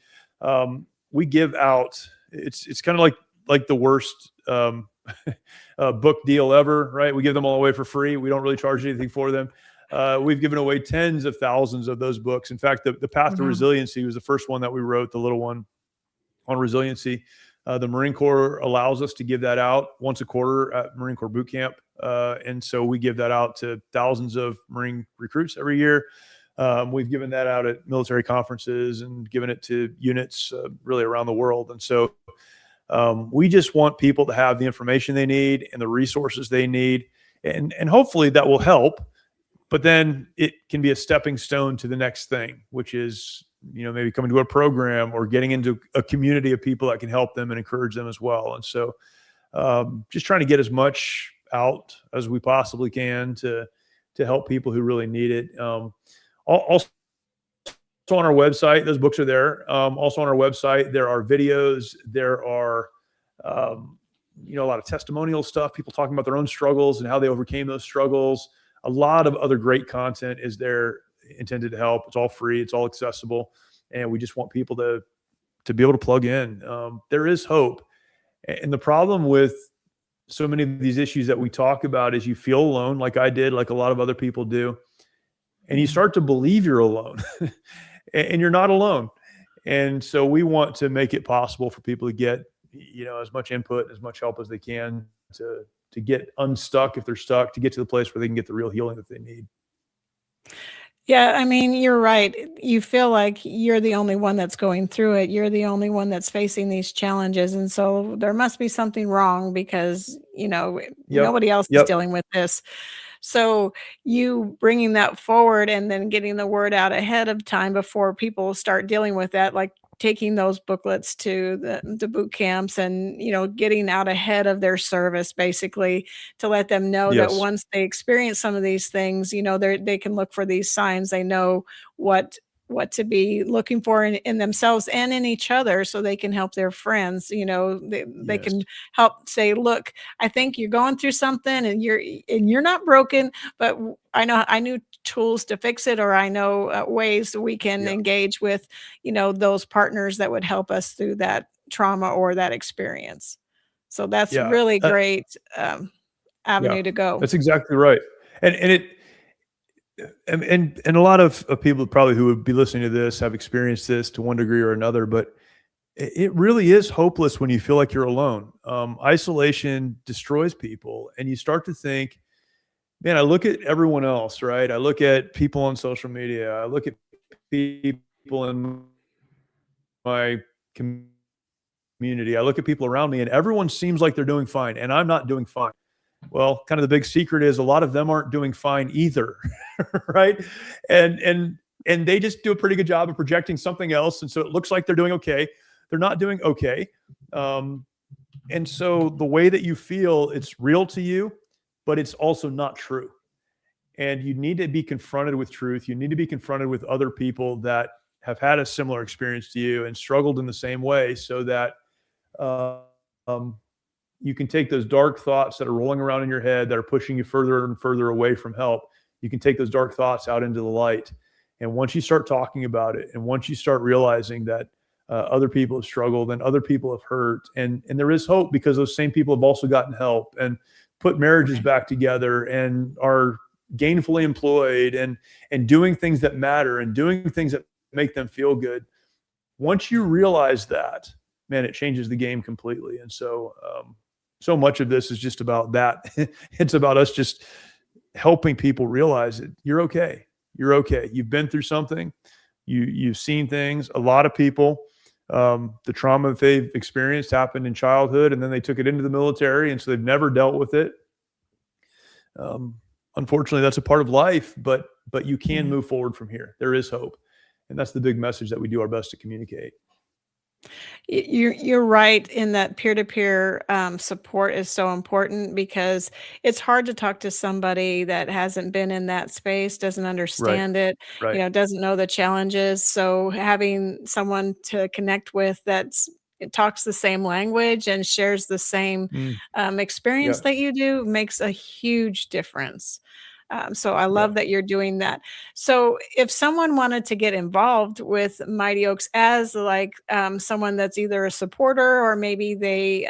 We give out, it's kind of like the worst book deal ever, right? We give them all away for free. We don't really charge anything for them. We've given away tens of thousands of those books. In fact, the Path to Resiliency was the first one that we wrote, the little one on resiliency. The Marine Corps allows us to give that out once a quarter at Marine Corps boot camp. And so we give that out to thousands of Marine recruits every year. We've given that out at military conferences and given it to units really around the world. And so we just want people to have the information they need and the resources they need. And hopefully that will help. But then it can be a stepping stone to the next thing, which is, maybe coming to a program or getting into a community of people that can help them and encourage them as well. And so just trying to get as much out as we possibly can to help people who really need it. Also on our website, those books are there. Also on our website, there are videos. There are, a lot of testimonial stuff, people talking about their own struggles and how they overcame those struggles. A lot of other great content is there intended to help. It's all free. It's all accessible. And we just want people to be able to plug in. There is hope. And the problem with so many of these issues that we talk about is you feel alone, like I did, like a lot of other people do. And you start to believe you're alone and you're not alone. And so we want to make it possible for people to get, as much input, as much help as they can to get unstuck if they're stuck, to get to the place where they can get the real healing that they need. Yeah, I mean, you're right. You feel like you're the only one that's going through it. You're the only one that's facing these challenges. And so there must be something wrong because, nobody else is dealing with this. So you bringing that forward and then getting the word out ahead of time before people start dealing with that, like taking those booklets to the boot camps and, getting out ahead of their service, basically, to let them know that once they experience some of these things, they can look for these signs. They know what to be looking for in themselves and in each other so they can help their friends. They can help say, look, I think you're going through something and you're not broken, but I knew tools to fix it, or I know ways we can engage with, those partners that would help us through that trauma or that experience. So that's really great avenue to go. That's exactly right. And a lot of people probably who would be listening to this have experienced this to one degree or another, but it really is hopeless when you feel like you're alone. Isolation destroys people, and you start to think, man, I look at everyone else, right? I look at people on social media. I look at people in my community. I look at people around me, and everyone seems like they're doing fine, and I'm not doing fine. Well, kind of the big secret is a lot of them aren't doing fine either, right? And they just do a pretty good job of projecting something else, and so it looks like they're doing okay. They're not doing okay. And so the way that you feel, it's real to you, but it's also not true. And you need to be confronted with truth. You need to be confronted with other people that have had a similar experience to you and struggled in the same way, so that you can take those dark thoughts that are rolling around in your head that are pushing you further and further away from help. You can take those dark thoughts out into the light. And once you start talking about it, and once you start realizing that other people have struggled and other people have hurt, and there is hope because those same people have also gotten help and put marriages back together and are gainfully employed and doing things that matter and doing things that make them feel good. Once you realize that, man, it changes the game completely. And so, so much of this is just about that. It's about us just helping people realize that you're okay. You're okay. You've been through something. You've seen things. A lot of people, the trauma that they've experienced happened in childhood, and then they took it into the military, and so they've never dealt with it. Unfortunately, that's a part of life, but you can move forward from here. There is hope. And that's the big message that we do our best to communicate. You're right in that peer-to-peer support is so important, because it's hard to talk to somebody that hasn't been in that space, doesn't understand it, doesn't know the challenges. So having someone to connect with it talks the same language and shares the same experience that you do makes a huge difference. So I love that you're doing that. So if someone wanted to get involved with Mighty Oaks as like someone that's either a supporter, or maybe they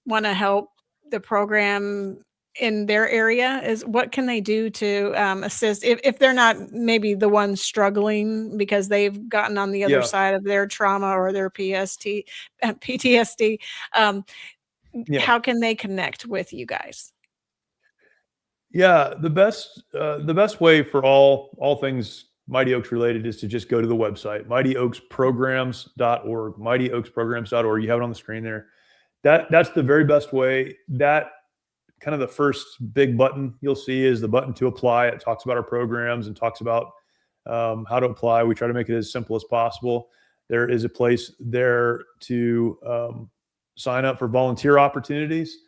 want to help the program in their area, what can they do to assist if they're not maybe the ones struggling because they've gotten on the other side of their trauma or their PTSD? How can they connect with you guys? Yeah, the best way for all things Mighty Oaks related is to just go to the website, mightyoaksprograms.org, mightyoaksprograms.org. You have it on the screen there. That's the very best way. That kind of the first big button you'll see is the button to apply. It talks about our programs and talks about how to apply. We try to make it as simple as possible. There is a place there to sign up for volunteer opportunities.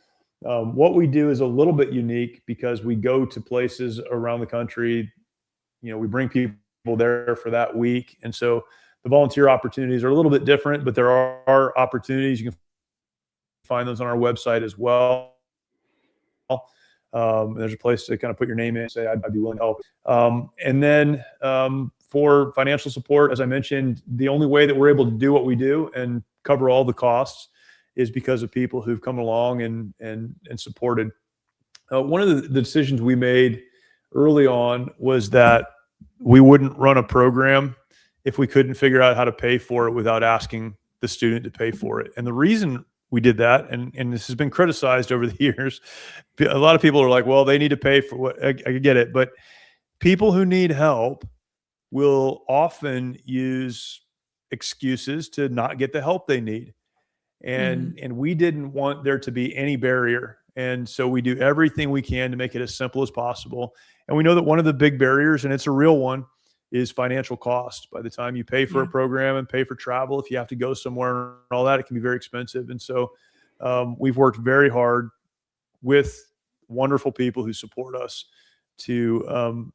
What we do is a little bit unique because we go to places around the country. We bring people there for that week. And so the volunteer opportunities are a little bit different, but there are opportunities. You can find those on our website as well. There's a place to kind of put your name in and say, I'd be willing to help. And then for financial support, as I mentioned, the only way that we're able to do what we do and cover all the costs is because of people who've come along and supported. One of the decisions we made early on was that we wouldn't run a program if we couldn't figure out how to pay for it without asking the student to pay for it. And the reason we did that, and this has been criticized over the years, a lot of people are like, well, they need to pay for what, I get it, but people who need help will often use excuses to not get the help they need. And we didn't want there to be any barrier. And so we do everything we can to make it as simple as possible. And we know that one of the big barriers, and it's a real one, is financial cost. By the time you pay for a program and pay for travel, if you have to go somewhere and all that, it can be very expensive. And so we've worked very hard with wonderful people who support us to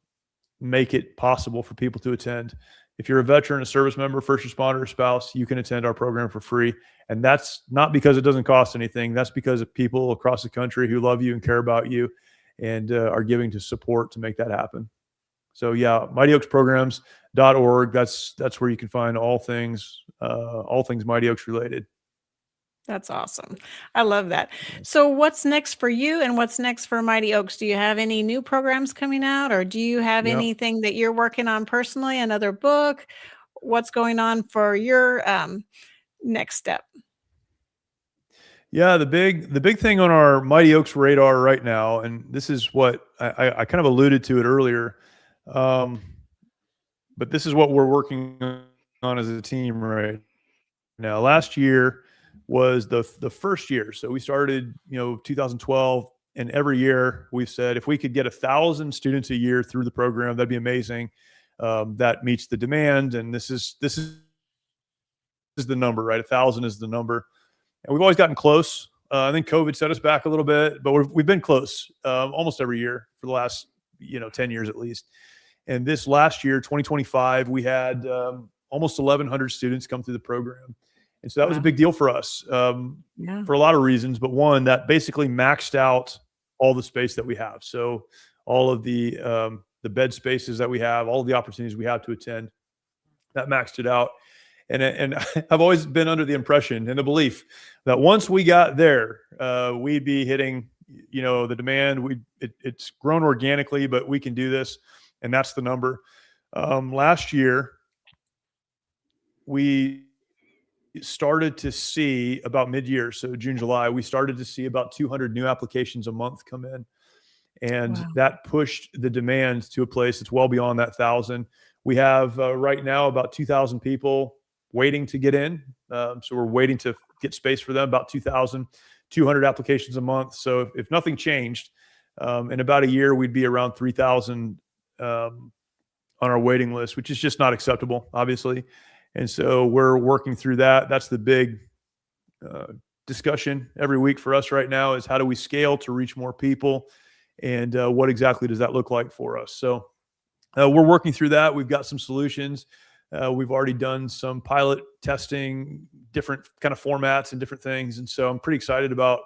make it possible for people to attend. If you're a veteran, a service member, first responder, or spouse, you can attend our program for free. And that's not because it doesn't cost anything. That's because of people across the country who love you and care about you and are giving to support to make that happen. So yeah, mightyoaksprograms.org. That's where you can find all things Mighty Oaks related. That's awesome. I love that. So what's next for you and what's next for Mighty Oaks? Do you have any new programs coming out, or do you have anything that you're working on personally, another book? What's going on for your next step? Yeah, the big thing on our Mighty Oaks radar right now, and this is what I kind of alluded to it earlier, but this is what we're working on as a team right now. Last year was the first year. So we started, 2012, and every year we've said, if we could get 1,000 students a year through the program, that'd be amazing. That meets the demand. And this is the number, right? 1,000 is the number. And we've always gotten close. I think COVID set us back a little bit, but we've been close almost every year for the last, 10 years at least. And this last year, 2025, we had almost 1,100 students come through the program. And so that was a big deal for us for a lot of reasons. But one, that basically maxed out all the space that we have. So all of the bed spaces that we have, all of the opportunities we have to attend, that maxed it out. And I've always been under the impression and the belief that once we got there, we'd be hitting, the demand. It's grown organically, but we can do this. And that's the number. Last year, we started to see about mid-year, so June, July, we started to see about 200 new applications a month come in. And that pushed the demand to a place that's well beyond that 1,000. We have right now about 2,000 people waiting to get in. So we're waiting to get space for them, about 2,200 applications a month. So if nothing changed, in about a year, we'd be around 3,000 on our waiting list, which is just not acceptable, obviously. And so we're working through that. That's the big discussion every week for us right now, is how do we scale to reach more people, and what exactly does that look like for us? So we're working through that. We've got some solutions. We've already done some pilot testing, different kind of formats and different things. And so I'm pretty excited about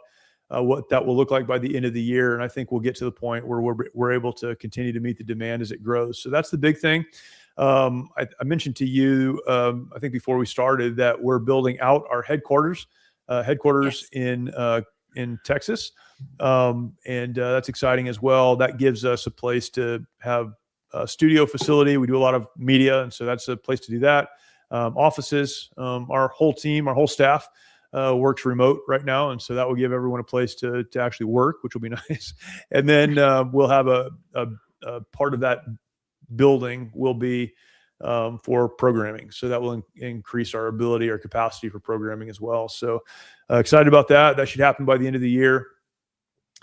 what that will look like by the end of the year. And I think we'll get to the point where we're able to continue to meet the demand as it grows. So that's the big thing. I mentioned to you, I think before we started, that we're building out our headquarters in Texas. And that's exciting as well. That gives us a place to have a studio facility. We do a lot of media, and so that's a place to do that. Offices, our whole team, our whole staff works remote right now. And so that will give everyone a place to actually work, which will be nice. And then we'll have a part of that building will be for programming. So that will increase our ability, our capacity for programming as well. So excited about that. That should happen by the end of the year.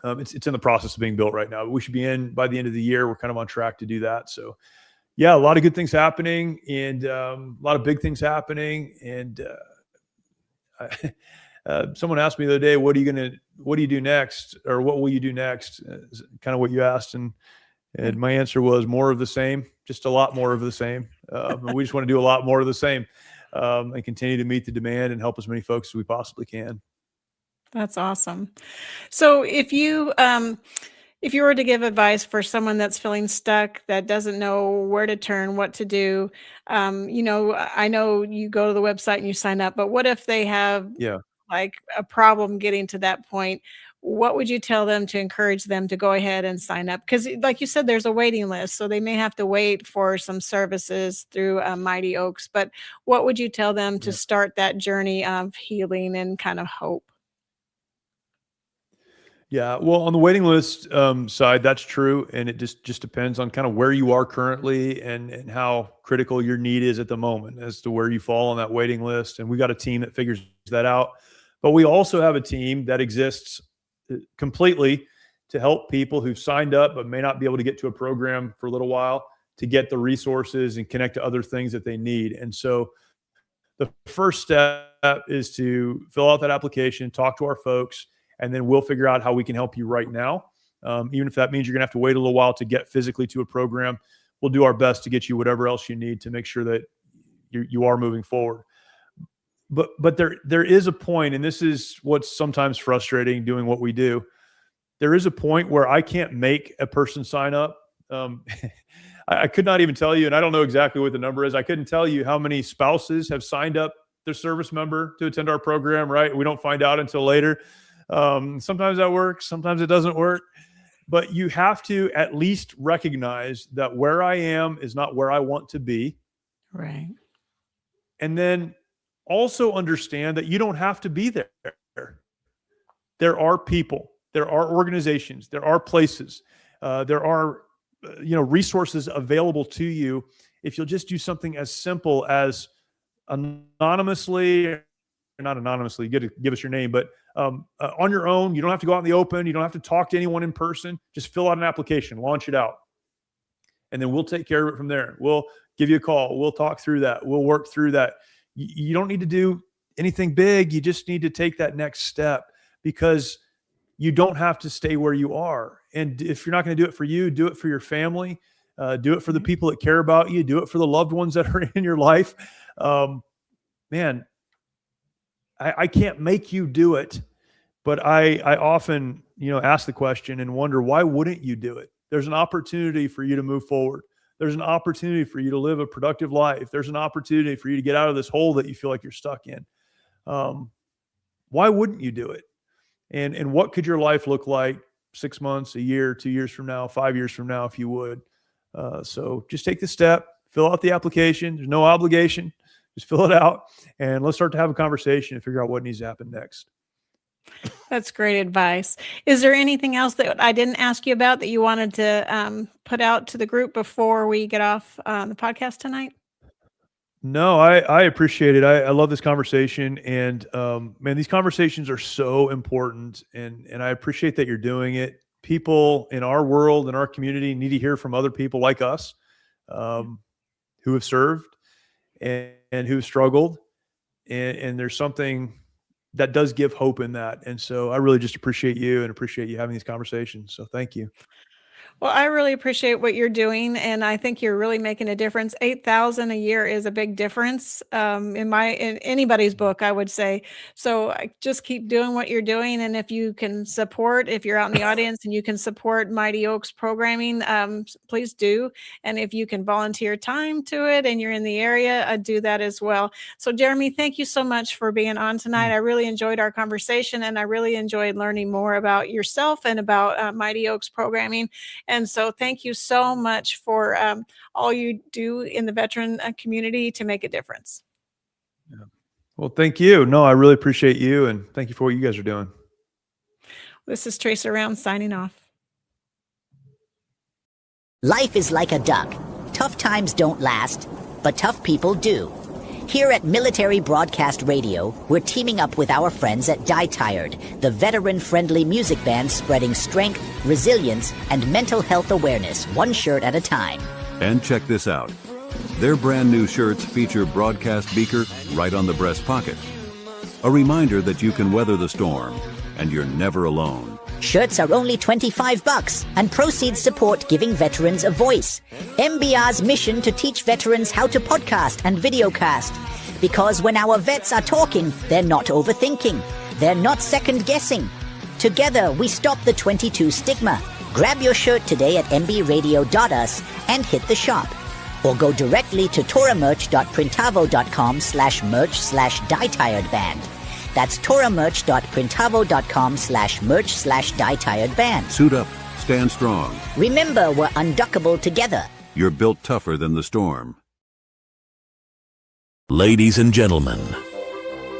It's in the process of being built right now. We should be in by the end of the year. We're kind of on track to do that. So yeah, a lot of good things happening, and a lot of big things happening. And someone asked me the other day, what do you do next? Or what will you do next? Kind of what you asked. And my answer was more of the same, just a lot more of the same. We just want to do a lot more of the same, and continue to meet the demand and help as many folks as we possibly can. That's awesome. So if you, If you were to give advice for someone that's feeling stuck, that doesn't know where to turn, what to do, I know you go to the website and you sign up, but what if they have Yeah. like a problem getting to that point? What would you tell them to encourage them to go ahead and sign up? Because, like you said, there's a waiting list, so they may have to wait for some services through Mighty Oaks. But what would you tell them to Yeah. start that journey of healing and kind of hope? Yeah, well, on the waiting list side, that's true, and it just depends on kind of where you are currently and how critical your need is at the moment as to where you fall on that waiting list. And we got a team that figures that out, but we also have a team that exists completely to help people who've signed up but may not be able to get to a program for a little while to get the resources and connect to other things that they need. And so the first step is to fill out that application, talk to our folks, and then we'll figure out how we can help you right now. Even if that means you're going to have to wait a little while to get physically to a program, we'll do our best to get you whatever else you need to make sure that you are moving forward. But there is a point, and this is what's sometimes frustrating doing what we do. There is a point where I can't make a person sign up. I could not even tell you, and I don't know exactly what the number is. I couldn't tell you how many spouses have signed up their service member to attend our program, right? We don't find out until later. Sometimes that works, sometimes it doesn't work, but you have to at least recognize that where I am is not where I want to be. Right. And then also understand that you don't have to be there. There are people, there are organizations, there are places, there are resources available to you if you'll just do something as simple as anonymously, or not anonymously, give us your name, but on your own. You don't have to go out in the open. You don't have to talk to anyone in person. Just fill out an application, launch it out, and then we'll take care of it from there. We'll give you a call. We'll talk through that. We'll work through that. You don't need to do anything big. You just need to take that next step, because you don't have to stay where you are. And if you're not going to do it for you, do it for your family. Do it for the people that care about you. Do it for the loved ones that are in your life. Man, I can't make you do it, but I often, ask the question and wonder, why wouldn't you do it? There's an opportunity for you to move forward. There's an opportunity for you to live a productive life. There's an opportunity for you to get out of this hole that you feel like you're stuck in. Why wouldn't you do it? And what could your life look like 6 months, a year, 2 years from now, 5 years from now, if you would? So just take the step, fill out the application. There's no obligation. Just fill it out, and let's start to have a conversation and figure out what needs to happen next. That's great advice. Is there anything else that I didn't ask you about that you wanted to put out to the group before we get off the podcast tonight? No, I appreciate it. I love this conversation, and man, these conversations are so important, and I appreciate that you're doing it. People in our world, in our community, need to hear from other people like us who have served and who struggled, and there's something that does give hope in that. And so I really just appreciate you and appreciate you having these conversations. So thank you. Well, I really appreciate what you're doing, and I think you're really making a difference. 8,000 a year is a big difference in anybody's book, I would say. So just keep doing what you're doing, and if you can support, if you're out in the audience and you can support Mighty Oaks programming, please do. And if you can volunteer time to it and you're in the area, do that as well. So Jeremy, thank you so much for being on tonight. I really enjoyed our conversation, and I really enjoyed learning more about yourself and about Mighty Oaks programming. And so thank you so much for all you do in the veteran community to make a difference. Yeah. Well, thank you. No, I really appreciate you, and thank you for what you guys are doing. This is Tracer Round signing off. Life is like a duck. Tough times don't last, but tough people do. Here at Military Broadcast Radio, we're teaming up with our friends at Die Tired, the veteran-friendly music band spreading strength, resilience, and mental health awareness one shirt at a time. And check this out. Their brand new shirts feature broadcast beaker right on the breast pocket. A reminder that you can weather the storm, and you're never alone. Shirts are only $25, and proceeds support giving veterans a voice. MBR's mission to teach veterans how to podcast and videocast. Because when our vets are talking, they're not overthinking. They're not second-guessing. Together, we stop the 22 stigma. Grab your shirt today at mbradio.us and hit the shop. Or go directly to toramerch.printavo.com/merch/dietiredband. That's toramerch.printavo.com/merch/dietiredband. Suit up, stand strong. Remember, we're unduckable together. You're built tougher than the storm. Ladies and gentlemen,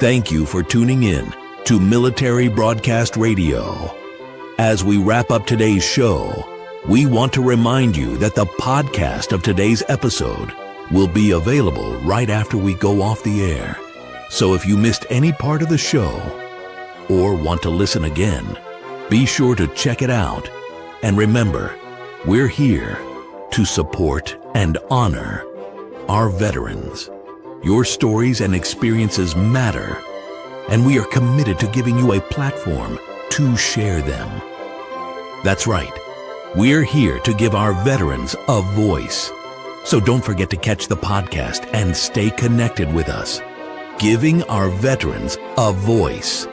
thank you for tuning in to Military Broadcast Radio. As we wrap up today's show, we want to remind you that the podcast of today's episode will be available right after we go off the air. So if you missed any part of the show or want to listen again, be sure to check it out. And remember, we're here to support and honor our veterans. Your stories and experiences matter, and we are committed to giving you a platform to share them. That's right. We're here to give our veterans a voice. So don't forget to catch the podcast and stay connected with us. Giving our veterans a voice.